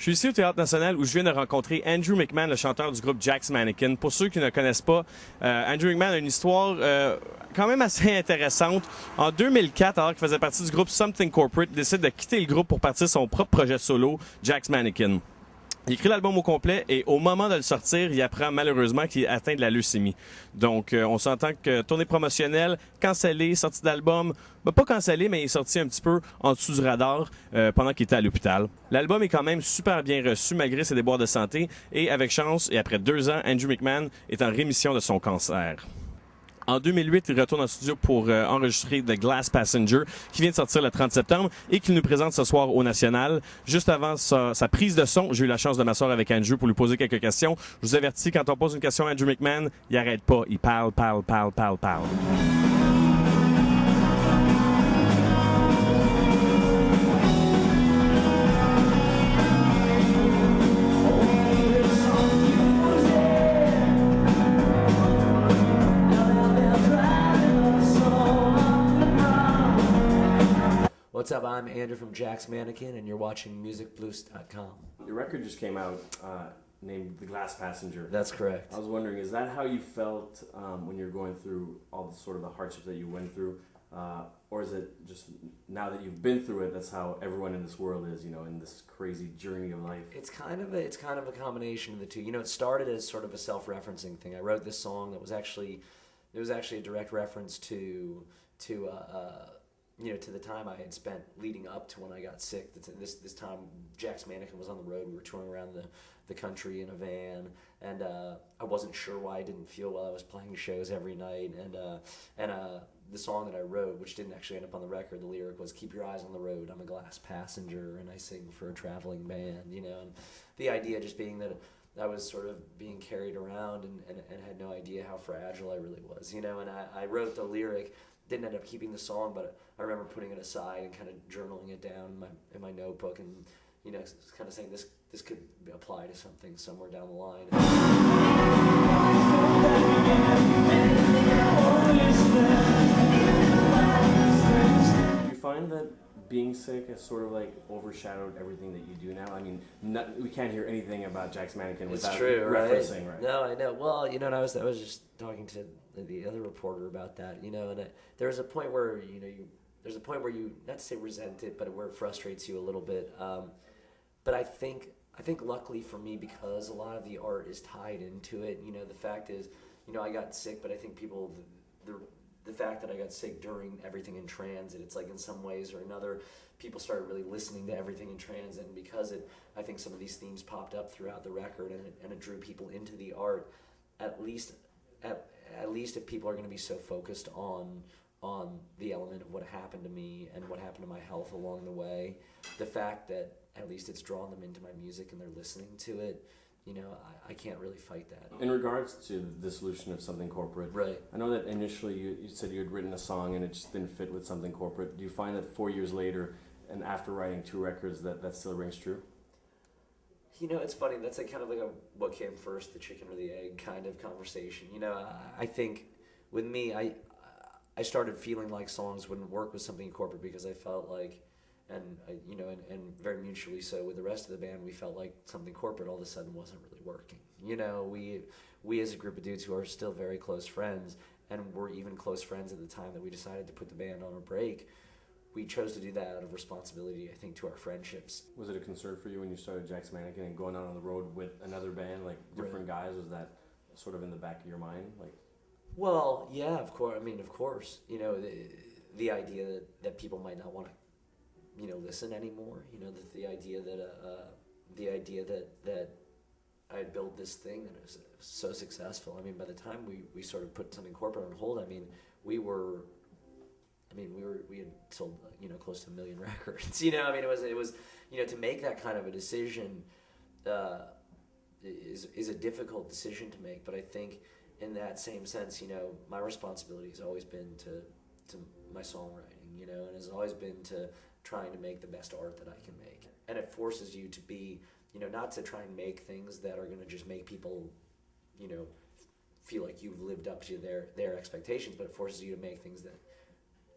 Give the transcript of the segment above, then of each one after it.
suis ici au Théâtre National où je viens de rencontrer Andrew McMahon, le chanteur du groupe Jack's Mannequin. Pour ceux qui ne connaissent pas, Andrew McMahon a une histoire quand même assez intéressante. En 2004, alors qu'il faisait partie du groupe Something Corporate, il décide de quitter le groupe pour partir son propre projet solo, Jack's Mannequin. Il écrit l'album au complet et au moment de le sortir, il apprend malheureusement qu'il est atteint de la leucémie. Donc, on s'entend que tournée promotionnelle, cancellée, sortie d'album, pas cancellée, mais il est sorti un petit peu en dessous du radar pendant qu'il était à l'hôpital. L'album est quand même super bien reçu malgré ses déboires de santé et avec chance, et après 2 ans, Andrew McMahon est en rémission de son cancer. En 2008, il retourne en studio pour enregistrer The Glass Passenger, qui vient de sortir le 30 septembre et qu'il nous présente ce soir au National. Juste avant sa prise de son, j'ai eu la chance de m'asseoir avec Andrew pour lui poser quelques questions. Je vous avertis, quand on pose une question à Andrew McMahon, il arrête pas. Il parle. What's up? I'm Andrew from Jack's Mannequin, and you're watching MusicBlues.com. Your record just came out named The Glass Passenger. That's correct. I was wondering, is that how you felt when you're going through all the sort of the hardships that you went through? Or is it just now that you've been through it, that's how everyone in this world is, in this crazy journey of life? It's kind of a combination of the two. It started as sort of a self-referencing thing. I wrote this song that was actually a direct reference to the time I had spent leading up to when I got sick. This time, Jack's Mannequin was on the road. We were touring around the country in a van, and I wasn't sure why I didn't feel well. I was playing shows every night, and the song that I wrote, which didn't actually end up on the record, the lyric was "Keep your eyes on the road. I'm a glass passenger, and I sing for a traveling band." And the idea just being that I was sort of being carried around and had no idea how fragile I really was. And I wrote the lyric. Didn't end up keeping the song, but I remember putting it aside and kind of journaling it down in my notebook, and kind of saying this could apply to something somewhere down the line. Do you find that being sick has sort of like overshadowed everything that you do now? I mean, we can't hear anything about Jack's Mannequin without referencing, right? No, I know. Well, and I was just talking to the other reporter about that, and there was a point where there's a point where you, not to say resent it, but where it frustrates you a little bit. But I think luckily for me, because a lot of the art is tied into it. The fact is, I got sick, but I think people the fact that I got sick during Everything in Transit, it's like in some ways or another, people started really listening to Everything in Transit, and because I think some of these themes popped up throughout the record, and it drew people into the art. At least if people are going to be so focused on the element of what happened to me and what happened to my health along the way, the fact that at least it's drawn them into my music and they're listening to it, I can't really fight that. In regards to the dissolution of Something Corporate, right? I know that initially you said you had written a song and it just didn't fit with Something Corporate. Do you find that 4 years later and after writing 2 records that still rings true? It's funny. That's kind of like a what came first, the chicken or the egg kind of conversation. I think with me, I started feeling like songs wouldn't work with Something Corporate because I felt like, and very mutually so with the rest of the band, we felt like Something Corporate all of a sudden wasn't really working. We as a group of dudes who are still very close friends, and were even close friends at the time that we decided to put the band on a break, we chose to do that out of responsibility, I think, to our friendships. Was it a concern for you when you started Jack's Mannequin and going out on the road with another band, like different guys? Was that sort of in the back of your mind? Well, yeah, of course. Of course. The idea that people might not want to, listen anymore. The idea that I had built this thing that was so successful. By the time we sort of put Something Corporate on hold, we had sold close to 1 million records. It was to make that kind of a decision is a difficult decision to make. But I think in that same sense, my responsibility has always been to my songwriting, and has always been to trying to make the best art that I can make. And it forces you to be, not to try and make things that are going to just make people, feel like you've lived up to their expectations, but it forces you to make things that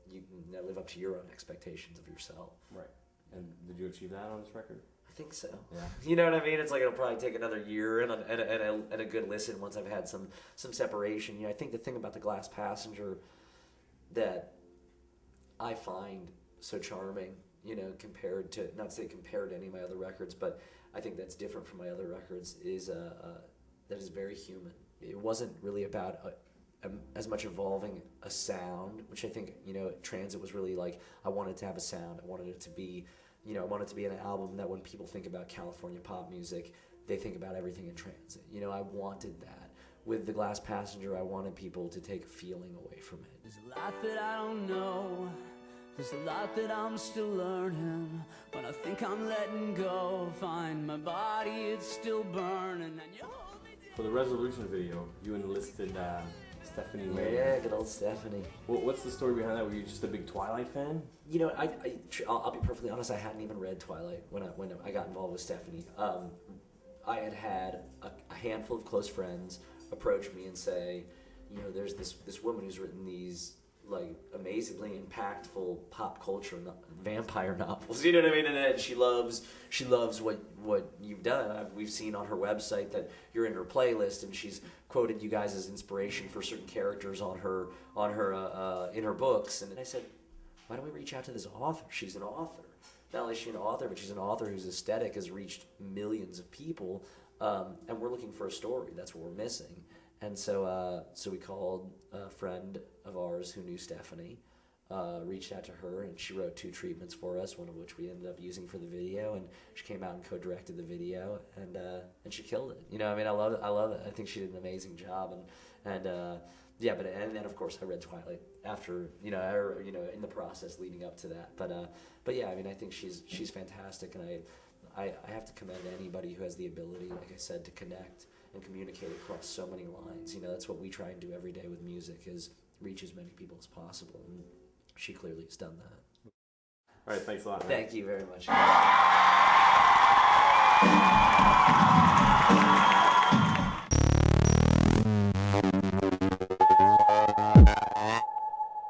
you can live up to your own expectations of yourself. Right. And did you achieve that on this record? I think so. Yeah. You know what I mean? It's like it'll probably take another year and a good listen once I've had some separation. You know, I think the thing about The Glass Passenger that I find so charming, you know, compared to, not to say compared to any of my other records, but I think that's different from my other records, is that is very human. It wasn't really about as much evolving a sound, which I think, you know, Transit was really like, I wanted to have a sound. I wanted it to be, you know, I wanted it to be an album that when people think about California pop music, they think about everything in Transit. You know, I wanted that. With The Glass Passenger, I wanted people to take a feeling away from it. There's a lot that I don't know. There's a lot that I'm still learning. When I think I'm letting go, find my body, it's still burning. And you hold me down. For the Resolution video, you enlisted Stephanie May. Yeah, good old Stephanie. What's the story behind that? Were you just a big Twilight fan? You know, I'll be perfectly honest. I hadn't even read Twilight when I got involved with Stephanie. I had a handful of close friends approach me and say, you know, there's this woman who's written these like amazingly impactful pop culture vampire novels. You know what I mean? And she loves what you've done. We've seen on her website that you're in her playlist, and she's quoted you guys as inspiration for certain characters on her in her books. And I said, why don't we reach out to this author? She's an author. Not only is she an author, but she's an author whose aesthetic has reached millions of people. And we're looking for a story. That's what we're missing. And so we called a friend of ours who knew Stephanie, reached out to her, and she wrote 2 treatments for us, one of which we ended up using for the video, and she came out and co-directed the video, and she killed it. You know, I mean, I love it. I think she did an amazing job, and then of course I read Twilight after, you know, in the process leading up to that. But yeah, I mean, I think she's fantastic, and I have to commend anybody who has the ability, like I said, to connect and communicate across so many lines. You know, that's what we try and do every day with music, is reach as many people as possible, and she clearly has done that. All right, thanks a lot, man. Thank you very much.